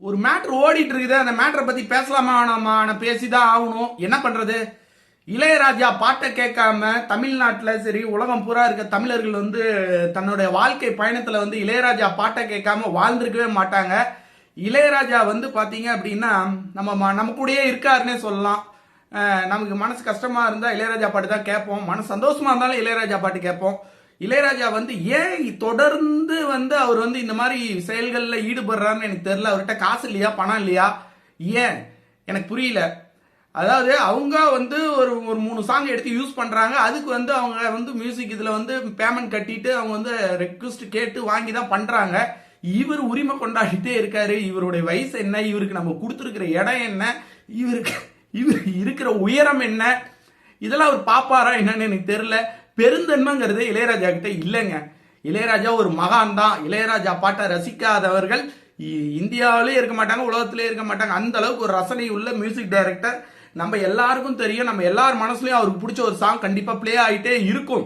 ஒரு மேட்ரு ஓடிட்டு இருக்குது. அந்த மேட்டரை பத்தி பேசலாமா வேணாமா? நான் பேசிதான் ஆகணும். என்ன பண்றது? இளையராஜா பாட்டை கேட்காம தமிழ்நாட்டில் சரி உலகம் பூரா இருக்க தமிழர்கள் வந்து தன்னுடைய வாழ்க்கை பயணத்துல வந்து இளையராஜா பாட்டை கேட்காம வாழ்ந்திருக்கவே மாட்டாங்க. இளையராஜா வந்து பாத்தீங்க அப்படின்னா நம்ம கூடயே இருக்காருன்னே சொல்லலாம். நமக்கு மனசு கஷ்டமா இருந்தா இளையராஜா பாட்டு தான் கேட்போம். மனசு சந்தோஷமா இருந்தாலும் இளையராஜா பாட்டு கேட்போம். இளையராஜா வந்து ஏன் தொடர்ந்து வந்து அவர் வந்து இந்த மாதிரி செயல்கள்ல ஈடுபடுறாருன்னு எனக்கு தெரியல. அவர்கிட்ட காசு இல்லையா, பணம் இல்லையா, ஏன் எனக்கு புரியல. அதாவது அவங்க வந்து ஒரு ஒரு 3 சாங் எடுத்து யூஸ் பண்றாங்க. அதுக்கு வந்து அவங்க வந்து மியூசிக் இதுல வந்து பேமெண்ட் கட்டிட்டு அவங்க வந்து ரெக்வஸ்ட் கேட்டு வாங்கி தான் பண்றாங்க. இவர் உரிமை கொண்டாடிட்டே இருக்காரு. இவருடைய வயசு என்ன, இவருக்கு நம்ம கொடுத்துருக்கிற இடம் என்ன, இவர் இருக்கிற உயரம் என்ன, இதெல்லாம் அவர் பாப்பாரா என்னன்னு எனக்கு தெரியல. பெருந்தன்மைங்கிறது இளையராஜா கிட்ட இல்லைங்க. இளையராஜா ஒரு மகான் தான். இளையராஜா பாட்டை ரசிக்காதவர்கள் இந்தியாவிலே இருக்க மாட்டாங்க, உலகத்திலே இருக்க மாட்டாங்க. அந்த அளவுக்கு ஒரு ரசனை உள்ள மியூசிக் டைரக்டர். நம்ம எல்லாருக்கும் தெரியும். நம்ம எல்லார் மனசுலயும் அவருக்கு பிடிச்ச ஒரு சாங் கண்டிப்பா பிளே ஆகிட்டே இருக்கும்.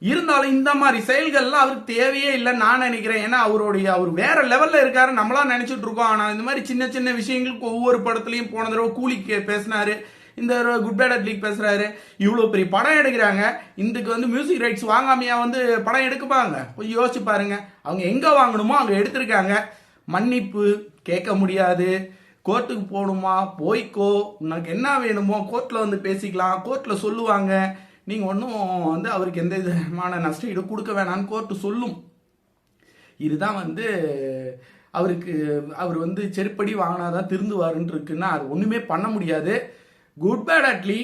இருந்தாலும் இந்த மாதிரி செயல்கள்லாம் அவருக்கு தேவையே இல்லைன்னு நான் நினைக்கிறேன். ஏன்னா அவர் வேற லெவல்ல இருக்காரு. நம்மளா நினைச்சிட்டு இருக்கோம். ஆனா இந்த மாதிரி சின்ன சின்ன விஷயங்களுக்கு ஒவ்வொரு படத்துலயும் போன தடவை கூலிக்கு பேசினாரு, இந்த குட் பேட் அட்லீக் பேசுறாரு. இவ்வளவு பெரிய படம் எடுக்கிறாங்க. இதுக்கு வந்து மியூசிக் ரைட்ஸ் வாங்காமையா வந்து படம் எடுக்குப்பாங்க? கொஞ்சம் யோசிச்சு பாருங்க. அவங்க எங்க வாங்கணுமோ அங்க எடுத்திருக்காங்க. மன்னிப்பு கேட்க முடியாது. கோர்ட்டுக்கு போகணுமா, போய்க்கோ, உனக்கு என்ன வேணுமோ கோர்ட்ல வந்து பேசிக்கலாம், கோர்ட்ல சொல்லுவாங்க. நீங்க ஒன்றும் வந்து அவருக்கு எந்த விதமான நஷ்ட ஈடு கொடுக்க வேணாம்னு கோர்ட்டு சொல்லும். இதுதான் வந்து அவர் வந்து செருப்படி வாங்கினாதான் திருந்துவாருன்னு இருக்குன்னா அது ஒண்ணுமே பண்ண முடியாது. குட் பேட் அட்லி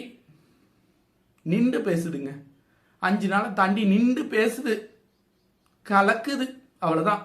நின்று பேசுதுங்க. 5 நாளை தாண்டி நின்று பேசுது, கலக்குது, அவ்வளவுதான்.